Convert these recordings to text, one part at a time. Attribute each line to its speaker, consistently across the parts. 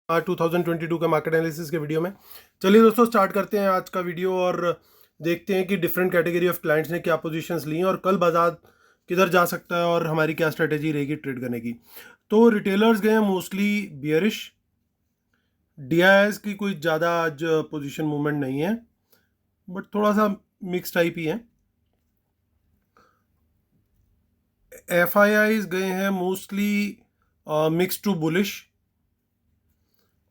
Speaker 1: 2022 का market analysis के video में। चलिए दोस्तों स्टार्ट करते हैं आज का वीडियो और देखते हैं कि डिफरेंट कैटेगरी ऑफ क्लाइंट्स ने क्या पोजीशंस ली हैं और कल बाजार किधर जा सकता है और हमारी क्या स्ट्रेटेजी रहेगी ट्रेड करने की। तो रिटेलर्स गए हैं मोस्टली बियरिश। डीआईएस की कोई ज़्यादा आज पोजीशन मूवमेंट नहीं है, बट थोड़ा सा मिक्स टाइप ही है। एफआईआईज गए हैं मोस्टली मिक्स टू बुलिश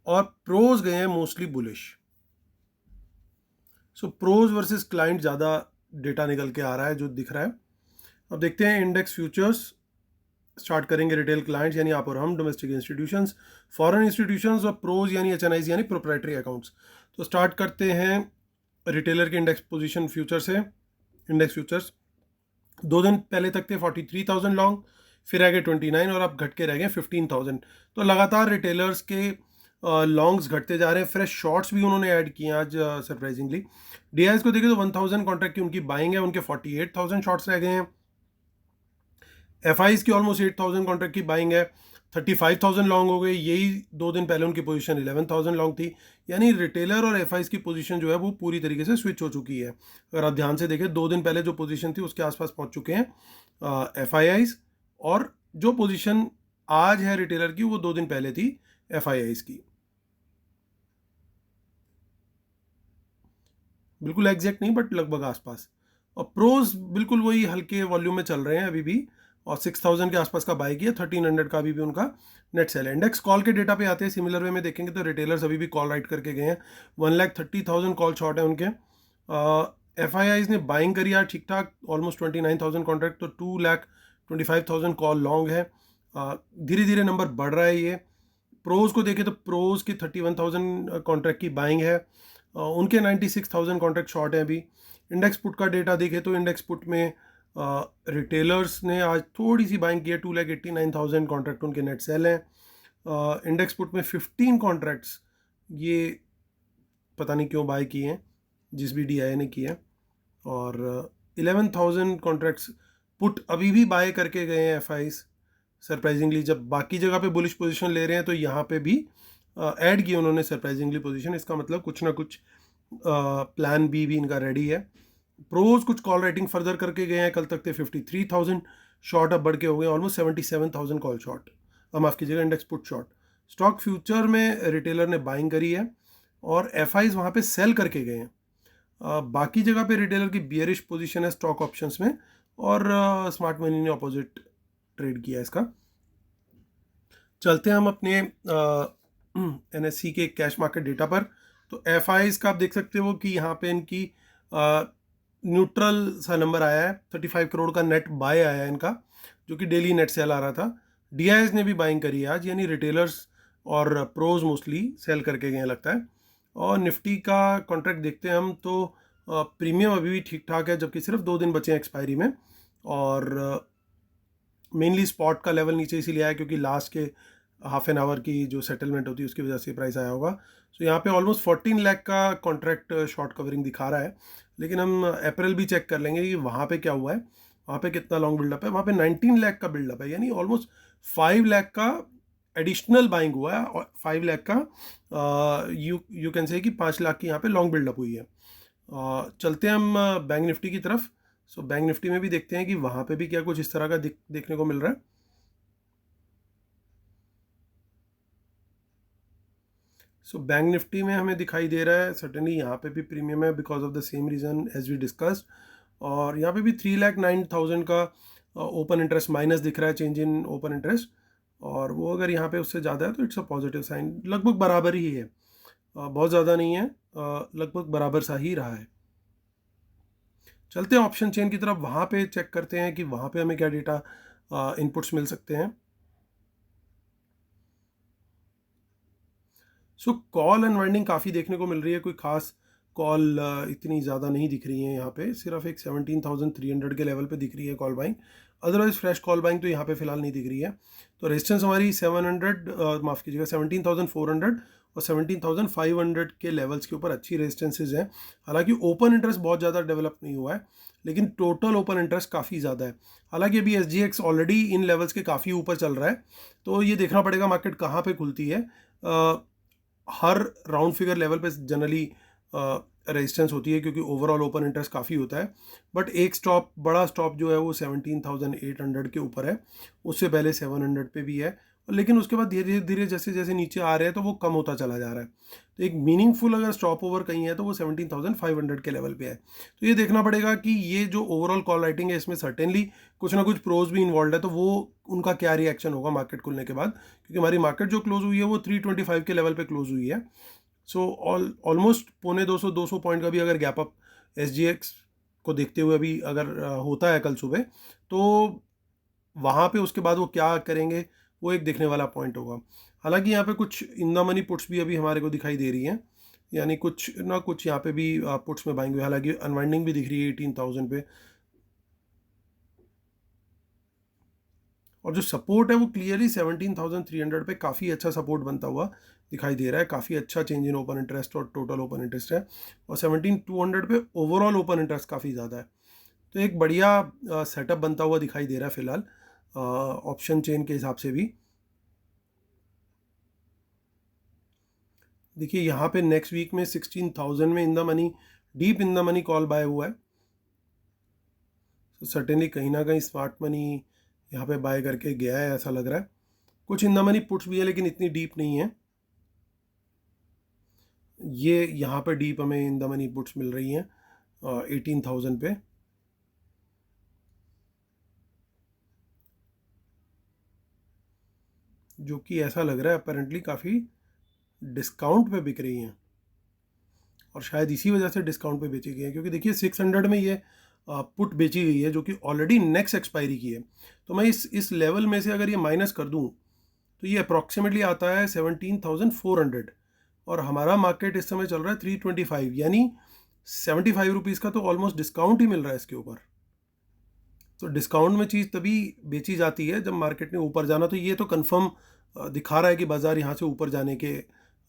Speaker 1: और प्रोज गए हैं मोस्टली बुलिश। सो प्रोज वर्सेस क्लाइंट ज़्यादा डेटा निकल के आ रहा है जो दिख रहा है। अब देखते हैं इंडेक्स फ्यूचर्स। स्टार्ट करेंगे रिटेल क्लाइंट्स यानी आप और हम, डोमेस्टिक इंस्टीट्यूशंस, फॉरेन इंस्टीट्यूशंस और प्रोज यानी एचएनआईज यानी प्रोप्राइटरी अकाउंट्स। तो स्टार्ट करते हैं रिटेलर के इंडेक्स पोजीशन फ्यूचर से। इंडेक्स फ्यूचर्स 2 दिन पहले तक थे 43,000 लॉन्ग, फिर आ गए 29 और अब घट के रह गए 15,000। तो लगातार रिटेलर्स के लॉन्ग्स घटते जा रहे हैं। फ्रेश शॉर्ट्स भी उन्होंने ऐड किए आज सरप्राइजिंगली। डीआईएस को देखें तो 1000 कॉन्ट्रैक्ट की उनकी बाइंग है, उनके 48,000 शॉर्ट्स रह गए हैं। एफआईज की ऑलमोस्ट 8,000 कॉन्ट्रैक्ट की बाइंग है, 35,000 लॉन्ग हो गए। यही 2 दिन पहले उनकी पोजीशन 11,000 लॉन्ग थी। यानी रिटेलर और एफआईज की पोजीशन जो है वो पूरी तरीके से स्विच हो चुकी है। अगर आप ध्यान से देखें 2 दिन पहले जो पोजीशन थी उसके आसपास पहुंच चुके हैं एफआईआईज, और जो पोजीशन आज है रिटेलर की वो 2 दिन पहले थी एफआईआईज की। बिल्कुल एग्जैक्ट नहीं बट लगभग आसपास। और प्रोज बिल्कुल वही हल्के वॉल्यूम में चल रहे हैं अभी भी, और 6,000 के आसपास का बाई किया। 1,300 का अभी भी उनका नेट सेल है। इंडेक्स कॉल के डेटा पे आते हैं, सिमिलर वे में देखेंगे तो रिटेलर्स अभी भी कॉल राइट करके गए हैं। 1,30,000 कॉल शॉर्ट है उनके। एफ आई आईज ने बाइंग करी है ठीक ठाक, ऑलमोस्ट 29,000 कॉन्ट्रैक्ट, तो 2,25,000 कॉल लॉन्ग है। धीरे धीरे नंबर बढ़ रहा है ये। प्रोज को देखें तो प्रोज की 31,000 कॉन्ट्रैक्ट की बाइंग है, उनके 96,000 कॉन्ट्रैक्ट शॉर्ट हैं अभी। इंडेक्स पुट का डेटा देखें तो इंडेक्स पुट में रिटेलर्स ने आज थोड़ी सी बाइंग की है, 2,89,000 कॉन्ट्रैक्ट उनके नेट सेल हैं। इंडेक्स पुट में 15 कॉन्ट्रैक्ट्स ये पता नहीं क्यों बाय किए हैं, जिस भी डीआई ने किया। और 11,000 कॉन्ट्रैक्ट्स पुट अभी भी बाय करके गए हैं एफआईज सरप्राइजिंगली। जब बाकी जगह पे बुलिश पोजीशन ले रहे हैं तो यहाँ पे भी ऐड किए उन्होंने सरप्राइजिंगली पोजीशन। इसका मतलब कुछ ना कुछ प्लान बी भी इनका रेडी है। प्रोज कुछ कॉल राइटिंग फर्दर करके गए हैं, कल तक थे 53,000 शॉर्ट, अब बढ़ के हो गए ऑलमोस्ट 77,000 कॉल शॉर्ट, माफ़ कीजिएगा index put short. Stock future में रिटेलर ने बाइंग करी है और एफआईज वहाँ पे सेल करके गए हैं। बाकी जगह पे रिटेलर की बियरिश पोजीशन है स्टॉक ऑप्शंस में, और स्मार्ट मनी ने अपोजिट ट्रेड किया इसका। चलते हैं हम अपने एनएससी के कैश मार्केट डेटा पर। तो एफआईज का आप देख सकते हो कि यहाँ पे इनकी न्यूट्रल सा नंबर आया है, 35 करोड़ का नेट बाय आया है इनका, जो कि डेली नेट सेल आ रहा था। डीआईएस ने भी बाइंग करी है आज, यानी रिटेलर्स और प्रोज मोस्टली सेल करके गए लगता है। और निफ्टी का कॉन्ट्रैक्ट देखते हैं हम तो प्रीमियम अभी भी ठीक ठाक है, जबकि सिर्फ 2 दिन बचे हैं एक्सपायरी में। और मेनली स्पॉट का लेवल नीचे इसीलिए आया क्योंकि लास्ट के हाफ एन आवर की जो सेटलमेंट होती है उसकी वजह से प्राइस आया होगा। सो यहाँ पे ऑलमोस्ट 14 लाख का कॉन्ट्रैक्ट शॉर्ट कवरिंग दिखा रहा है। लेकिन हम अप्रैल भी चेक कर लेंगे कि वहाँ पे क्या हुआ है, वहाँ पे कितना लॉन्ग बिल्डअप है। वहाँ पे 19 लाख का बिल्डअप है, यानी ऑलमोस्ट 5 लाख का एडिशनल बाइंग हुआ है, और 5 लाख का यू कैन से कि 5 लाख की यहाँ पे लॉन्ग बिल्डअप हुई है। चलते हैं हम बैंक निफ्टी की तरफ। सो बैंक निफ्टी में भी देखते हैं कि वहाँ पे भी क्या कुछ इस तरह का देखने को मिल रहा है। सो बैंक निफ्टी में हमें दिखाई दे रहा है सर्टेनली यहाँ पे भी प्रीमियम है because of the same reason as we discussed. और यहाँ पे भी 3,09,000 का ओपन इंटरेस्ट माइनस दिख रहा है, चेंज इन ओपन इंटरेस्ट, और वो अगर यहाँ पे उससे ज़्यादा है तो इट्स अ पॉजिटिव साइन। लगभग बराबर ही है, बहुत ज़्यादा नहीं है, लगभग बराबर सा ही रहा है। चलते हैं ऑप्शन चेन की तरफ, वहाँ पे चेक करते हैं कि वहाँ पे हमें क्या डेटा इनपुट्स मिल सकते हैं। सो कॉल अनवाइंडिंग काफ़ी देखने को मिल रही है, कोई खास कॉल इतनी ज़्यादा नहीं दिख रही है यहाँ पे, सिर्फ एक 17,300 के लेवल पे दिख रही है call buying. Otherwise fresh call buying तो यहाँ पे फिलहाल नहीं दिख रही है। तो रेजिस्टेंस हमारी 700 माफ़ कीजिएगा 17,400 और 17,500 के लेवल्स के ऊपर अच्छी रेजिस्टेंसेज हैं। हालांकि ओपन इंटरेस्ट बहुत ज़्यादा डेवलप नहीं हुआ है, लेकिन टोटल ओपन इंटरेस्ट काफ़ी ज़्यादा है। हालांकि अभी SGX ऑलरेडी इन लेवल्स के काफ़ी ऊपर चल रहा है, तो ये देखना पड़ेगा मार्केट कहाँ पे खुलती है। हर राउंड फिगर लेवल पे जनरली रेजिस्टेंस होती है क्योंकि ओवरऑल ओपन इंटरेस्ट काफ़ी होता है, बट एक स्टॉप, बड़ा स्टॉप जो है वो 17,800 के ऊपर है, उससे पहले 700 पे भी है, लेकिन उसके बाद धीरे धीरे जैसे जैसे नीचे आ रहे हैं तो वो कम होता चला जा रहा है। तो एक मीनिंगफुल अगर स्टॉप ओवर कहीं है तो वो 17,500 के लेवल पे है। तो ये देखना पड़ेगा कि ये जो ओवरऑल कॉल राइटिंग है इसमें सर्टेनली कुछ ना कुछ प्रोज भी इन्वॉल्व है, तो वो उनका क्या रिएक्शन होगा मार्केट खुलने के बाद, क्योंकि हमारी मार्केट जो क्लोज हुई है वो 325 के लेवल पे क्लोज हुई है। सो ऑलमोस्ट पौने 200 पॉइंट का भी अगर गैप अप SGX को देखते हुए अभी अगर होता है कल सुबह, तो वहाँ पे उसके बाद वो क्या करेंगे वो एक देखने वाला पॉइंट होगा। हालांकि यहाँ पे कुछ इन द मनी पुट्स भी अभी हमारे को दिखाई दे रही हैं, यानी कुछ ना कुछ यहाँ पे भी पुट्स में बाइंग हुई, हालांकि अनवाइंडिंग भी दिख रही है 18,000 पे। और जो सपोर्ट है वो क्लियरली 17,300 पे काफ़ी अच्छा सपोर्ट बनता हुआ दिखाई दे रहा है। काफ़ी अच्छा चेंज इन ओपन इंटरेस्ट और टोटल ओपन इंटरेस्ट है, और 17,200 पे ओवरऑल ओपन इंटरेस्ट काफ़ी ज़्यादा है। तो एक बढ़िया सेटअप बनता हुआ दिखाई दे रहा है फिलहाल ऑप्शन चेन के हिसाब से भी। देखिए यहाँ पे नेक्स्ट वीक में 16,000 में in the money, deep in the money call buy हुआ है। तो सर्टेनली कहीं ना कहीं स्मार्ट मनी यहाँ पे बाय करके गया है ऐसा लग रहा है। कुछ इन द मनी पुट्स भी है लेकिन इतनी डीप नहीं है। ये यहाँ पे डीप हमें इन द मनी पुट्स मिल रही हैं 18,000 पे। जो कि ऐसा लग रहा है अपेरेंटली काफ़ी डिस्काउंट पे बिक रही हैं, और शायद इसी वजह से डिस्काउंट पे बेची गई है, क्योंकि देखिए 600 में ये पुट बेची गई है जो कि ऑलरेडी नेक्स्ट एक्सपायरी की है। तो मैं इस लेवल में से अगर ये माइनस कर दूं तो ये अप्रॉक्सीमेटली आता है 17,400, और हमारा मार्केट इस समय चल रहा है 325, यानी 75 रुपीज़ का तो ऑलमोस्ट डिस्काउंट ही मिल रहा है इसके ऊपर। तो डिस्काउंट में चीज़ तभी बेची जाती है जब मार्केट ने ऊपर जाना। तो ये तो कंफर्म दिखा रहा है कि बाज़ार यहाँ से ऊपर जाने के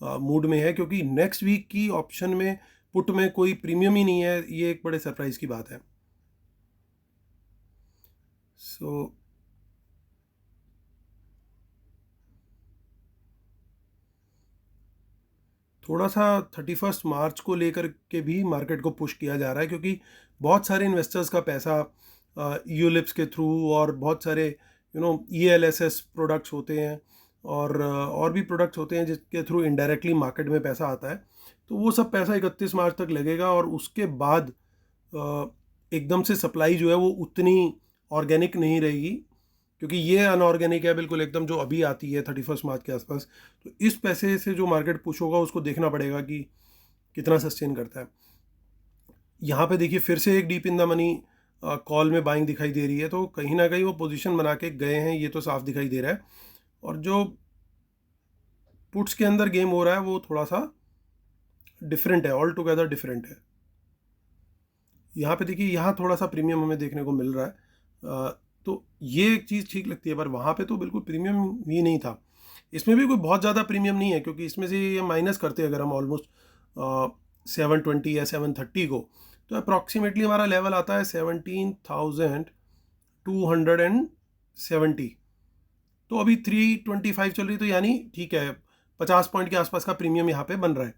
Speaker 1: मूड में है, क्योंकि नेक्स्ट वीक की ऑप्शन में पुट में कोई प्रीमियम ही नहीं है। ये एक बड़े सरप्राइज की बात है। सो थोड़ा सा 31 मार्च को लेकर के भी मार्केट को पुश किया जा रहा है, क्योंकि बहुत सारे इन्वेस्टर्स का पैसा यूलिप्स के थ्रू और बहुत सारे ELSS प्रोडक्ट्स होते हैं, और भी प्रोडक्ट्स होते हैं जिसके थ्रू इनडायरेक्टली मार्केट में पैसा आता है। तो वो सब पैसा 31 मार्च तक लगेगा, और उसके बाद एकदम से सप्लाई जो है वो उतनी ऑर्गेनिक नहीं रहेगी, क्योंकि ये अनऑर्गेनिक है बिल्कुल एकदम, जो अभी आती है 31 मार्च के आसपास। तो इस पैसे से जो मार्केट पुश होगा उसको देखना पड़ेगा कि कितना सस्टेन करता है। यहाँ पे देखिए फिर से एक deep in the money call में बाइंग दिखाई दे रही है, तो कहीं ना कहीं वो पोजीशन बना के गए हैं, ये तो साफ दिखाई दे रहा है। और जो पुट्स के अंदर गेम हो रहा है वो थोड़ा सा डिफरेंट है, ऑल टुगेदर डिफरेंट है। यहाँ पे देखिए यहाँ थोड़ा सा प्रीमियम हमें देखने को मिल रहा है, तो ये एक चीज़ ठीक लगती है, पर वहाँ पे तो बिल्कुल प्रीमियम ही नहीं था। इसमें भी कोई बहुत ज़्यादा प्रीमियम नहीं है, क्योंकि इसमें से ये माइनस करते अगर हम ऑलमोस्ट 720 या 730 को, तो अप्रॉक्सीमेटली हमारा लेवल आता है 17,270। तो अभी 325 चल रही, तो यानी ठीक है 50 पॉइंट के आसपास का प्रीमियम यहाँ पे बन रहा है।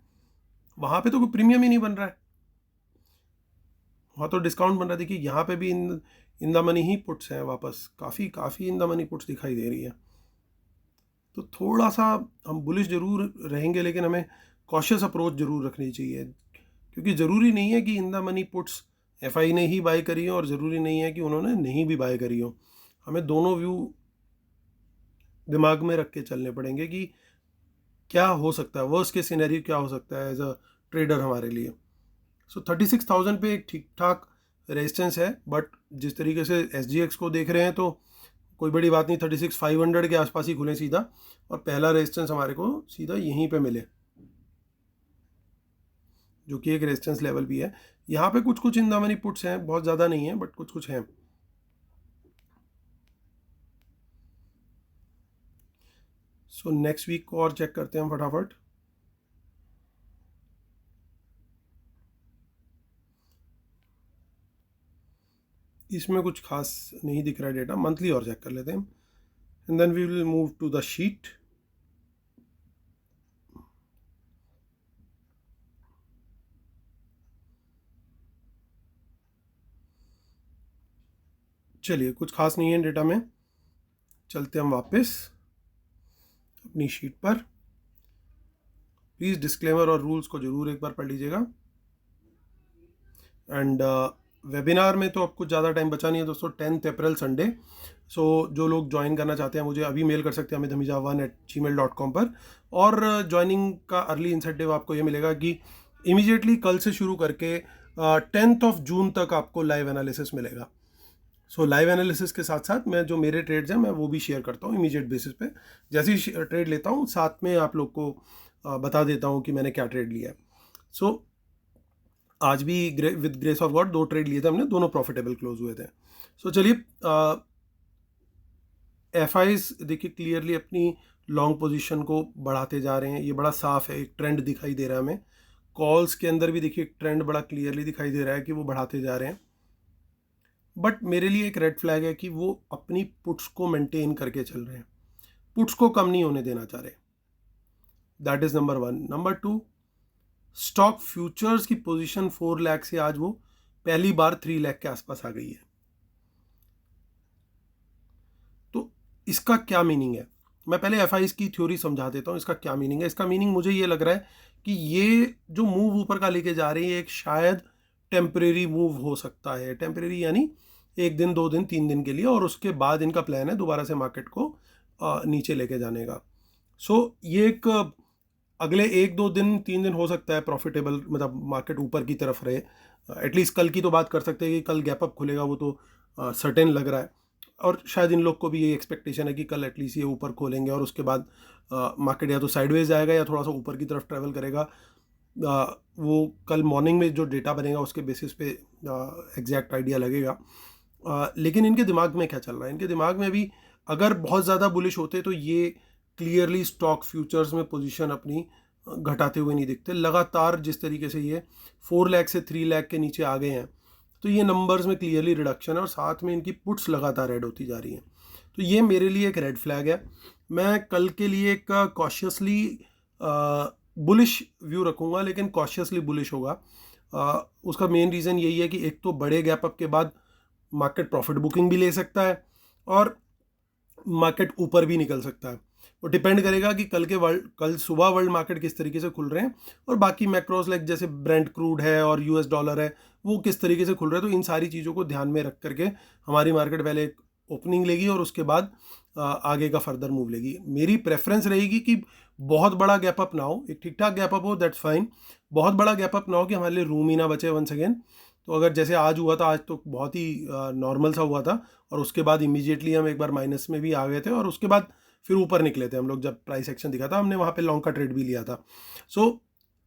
Speaker 1: वहाँ पे तो कोई प्रीमियम ही नहीं बन रहा है, वहाँ तो डिस्काउंट बन रहा है। देखिए यहाँ पे भी इन द मनी ही पुट्स हैं, वापस काफ़ी काफ़ी इन द मनी पुट्स दिखाई दे रही है। तो थोड़ा सा हम बुलिश जरूर रहेंगे, लेकिन हमें कॉशियस अप्रोच जरूर रखनी चाहिए, क्योंकि ज़रूरी नहीं है कि इन द मनी पुट्स FI ने ही बाय करी हो, और ज़रूरी नहीं है कि उन्होंने नहीं भी बाय करी हो। हमें दोनों व्यू दिमाग में रख के चलने पड़ेंगे कि क्या हो सकता है, वर्स्ट के सिनेरियो क्या हो सकता है एज अ ट्रेडर हमारे लिए। सो 36,000 पे एक ठीक ठाक रेजिस्टेंस है, बट जिस तरीके से SGX को देख रहे हैं तो कोई बड़ी बात नहीं, 36,500 के आसपास ही खुले सीधा, और पहला रेजिस्टेंस हमारे को सीधा यहीं पे मिले, जो कि एक रेजिस्टेंस लेवल भी है। यहाँ पे कुछ कुछ इन द मनी पुट्स हैं, बहुत ज़्यादा नहीं है बट कुछ कुछ हैं। सो नेक्स्ट वीक को और चेक करते हैं फटाफट। इसमें कुछ खास नहीं दिख रहा है डेटा, मंथली और चेक कर लेते हैं, and then we will move to the sheet. चलिए, कुछ खास नहीं है डेटा में, चलते हम वापस अपनी शीट पर। प्लीज़ डिस्क्लेमर और रूल्स को ज़रूर एक बार पढ़ लीजिएगा। एंड वेबिनार में तो अब कुछ ज़्यादा टाइम बचा नहीं है दोस्तों, 10 अप्रैल संडे। सो जो लोग ज्वाइन करना चाहते हैं मुझे अभी मेल कर सकते हैं amithamija1@gmail.com पर। और ज्वाइनिंग का अर्ली इंसेंटिव आपको ये मिलेगा कि इमीडिएटली कल से शुरू करके 10 जून तक आपको लाइव एनालिसिस मिलेगा। सो लाइव एनालिसिस के साथ साथ मैं जो मेरे ट्रेड्स हैं मैं वो भी शेयर करता हूँ इमीडिएट बेसिस पे। जैसे ही ट्रेड लेता हूँ साथ में आप लोग को बता देता हूँ कि मैंने क्या ट्रेड लिया है। सो आज भी with grace of God 2 trade लिए थे हमने, दोनों प्रॉफिटेबल क्लोज हुए थे। सो चलिए, एफआईज देखिए क्लियरली अपनी लॉन्ग पोजीशन को बढ़ाते जा रहे हैं, ये बड़ा साफ है, एक ट्रेंड दिखाई दे रहा है हमें। कॉल्स के अंदर भी देखिए एक ट्रेंड बड़ा क्लियरली दिखाई दे रहा है कि वो बढ़ाते जा रहे हैं। बट मेरे लिए एक रेड फ्लैग है कि वो अपनी पुट्स को मेंटेन करके चल रहे हैं, पुट्स को कम नहीं होने देना चाह रहे। That is number 1। Number 2, stock futures की पोजीशन 4 लाख से आज वो पहली बार 3 लाख के आसपास आ गई है। तो इसका क्या मीनिंग है, मैं पहले एफआईज की थ्योरी समझा देता हूँ। इसका क्या मीनिंग है? इसका मीनिंग मुझे ये लग रहा है कि ये जो मूव ऊपर का लेके जा रही है एक शायद टेम्परेरी मूव हो सकता है। टेम्परेरी यानी 1 दिन 2 दिन 3 दिन के लिए, और उसके बाद इनका प्लान है दोबारा से मार्केट को नीचे लेके जाने का। सो ये एक अगले 1-2 दिन 3 दिन हो सकता है प्रॉफिटेबल, मतलब मार्केट ऊपर की तरफ रहे। एटलीस्ट कल की तो बात कर सकते हैं कि कल गैप अप खुलेगा, वो तो सर्टेन लग रहा है। और शायद इन लोग को भी ये एक्सपेक्टेशन है कि कल एटलीस्ट ये ऊपर खोलेंगे और उसके बाद मार्केट या तो साइडवेज जाएगा या थोड़ा सा ऊपर की तरफ ट्रैवल करेगा। वो कल मॉर्निंग में जो डेटा बनेगा उसके बेसिस पे एग्जैक्ट आइडिया लगेगा। लेकिन इनके दिमाग में क्या चल रहा है? इनके दिमाग में भी अगर बहुत ज़्यादा बुलिश होते तो ये क्लियरली स्टॉक फ्यूचर्स में पोजीशन अपनी घटाते हुए नहीं दिखते। लगातार जिस तरीके से ये 4 लाख से 3 लाख के नीचे आ गए हैं, तो ये नंबर्स में क्लियरली रिडक्शन है और साथ में इनकी पुट्स लगातार ऐड होती जा रही हैं। तो ये मेरे लिए एक रेड फ्लैग है। मैं कल के लिए एक कॉशियसली बुलिश व्यू रखूँगा, लेकिन कॉशियसली बुलिश होगा। उसका मेन रीज़न यही है कि एक तो बड़े गैप अप के बाद मार्केट प्रॉफिट बुकिंग भी ले सकता है और मार्केट ऊपर भी निकल सकता है। वो डिपेंड करेगा कि कल सुबह वर्ल्ड मार्केट किस तरीके से खुल रहे हैं और बाकी मैक्रोज लाइक जैसे ब्रेंट क्रूड है और यूएस डॉलर है वो किस तरीके से खुल रहे हैं। तो इन सारी चीज़ों को ध्यान में रख करके हमारी मार्केट पहले ओपनिंग लेगी और उसके बाद आगे का फर्दर मूव लेगी। मेरी प्रेफरेंस रहेगी कि बहुत बड़ा गैप अप ना हो, एक ठीक ठाक गैप अप हो, दैट्स फाइन। बहुत बड़ा गैप अप ना हो कि हमारे लिए रूम ही ना बचे वंस अगेन। तो अगर जैसे आज हुआ था, आज तो बहुत ही नॉर्मल सा हुआ था और उसके बाद इमीडिएटली हम एक बार माइनस में भी आ गए थे और उसके बाद फिर ऊपर निकले थे हम लोग। जब प्राइस एक्शन दिखा था हमने वहाँ पे लॉन्ग का ट्रेड भी लिया था। So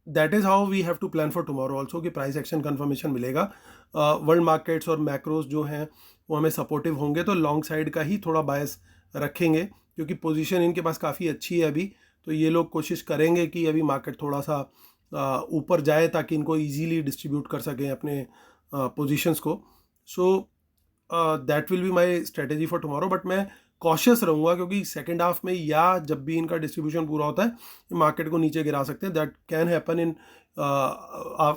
Speaker 1: that is how we have to plan for tomorrow also कि प्राइस एक्शन कन्फर्मेशन मिलेगा। वर्ल्ड मार्केट्स और मैक्रोज जो हैं वो हमें सपोर्टिव होंगे तो लॉन्ग साइड का ही थोड़ा बायस रखेंगे, क्योंकि पोजीशन इनके पास काफ़ी अच्छी है अभी। तो ये लोग कोशिश करेंगे कि अभी मार्केट थोड़ा सा ऊपर जाए ताकि इनको ईजीली डिस्ट्रीब्यूट कर सकें अपने पोजीशंस को। So that will be my strategy for tomorrow. But मैं कॉशियस रहूँगा क्योंकि सेकेंड हाफ में या जब भी इनका डिस्ट्रीब्यूशन पूरा होता है मार्केट को नीचे गिरा सकते हैं। That can happen in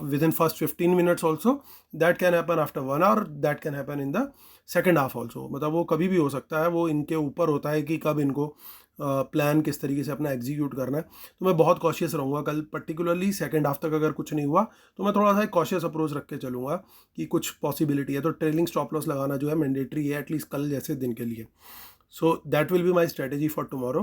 Speaker 1: within first 15 minutes also, that can happen after 1 hour, that can happen in the second half also. मतलब वो कभी भी हो सकता है, वो इनके ऊपर होता है कि कब इनको प्लान किस तरीके से अपना एग्जीक्यूट करना है। तो मैं बहुत कॉशियस रहूँगा कल, पर्टिकुलरली सेकेंड हाफ तक अगर कुछ नहीं हुआ तो मैं थोड़ा सा कॉशियस अप्रोच रख के चलूँगा कि कुछ पॉसिबिलिटी है। तो ट्रेलिंग स्टॉप लॉस लगाना जो है मैंडेटरी है एटलीस्ट कल जैसे दिन के लिए। So that will be my strategy for tomorrow.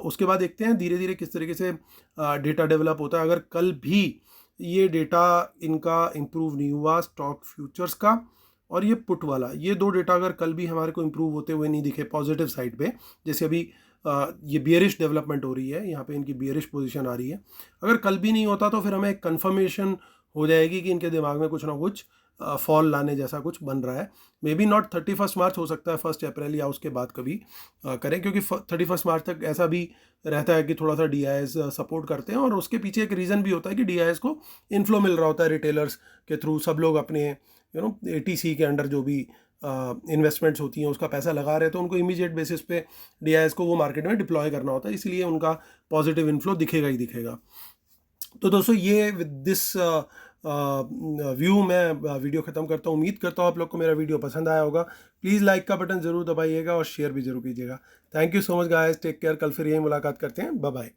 Speaker 1: उसके बाद देखते हैं धीरे धीरे किस तरीके से डेटा डेवलप होता है। अगर कल भी ये डेटा इनका इम्प्रूव नहीं हुआ, स्टॉक फ्यूचर्स का और ये पुट वाला, ये 2 डेटा अगर कल भी हमारे को इम्प्रूव होते हुए नहीं दिखे पॉजिटिव साइड पे, जैसे अभी ये बियरिश डेवलपमेंट हो रही है, यहाँ पे इनकी बियरिश पोजीशन आ रही है, अगर कल भी नहीं होता तो फिर हमें एक कन्फर्मेशन हो जाएगी कि इनके दिमाग में कुछ ना कुछ फॉल लाने जैसा कुछ बन रहा है। मे बी नॉट 31 मार्च, हो सकता है 1 अप्रैल या उसके बाद कभी करें, क्योंकि 31 मार्च तक ऐसा भी रहता है कि थोड़ा सा DIs सपोर्ट करते हैं और उसके पीछे एक रीज़न भी होता है कि DIs को इन्फ्लो मिल रहा होता है रिटेलर्स के थ्रू। सब लोग अपने ATC के अंडर जो भी इन्वेस्टमेंट्स होती हैं उसका पैसा लगा रहे हैं, तो उनको इमीडिएट बेसिस पे DIs को वो मार्केट में डिप्लॉय करना होता है, इसलिए उनका पॉजिटिव इन्फ्लो दिखेगा ही दिखेगा। तो दोस्तों ये विद दिस व्यू मैं वीडियो ख़त्म करता हूँ। उम्मीद करता हूँ आप लोग को मेरा वीडियो पसंद आया होगा। प्लीज़ लाइक का बटन ज़रूर दबाइएगा और शेयर भी ज़रूर कीजिएगा। Thank you so much guys, take care. कल फिर यही मुलाकात करते हैं। Bye bye.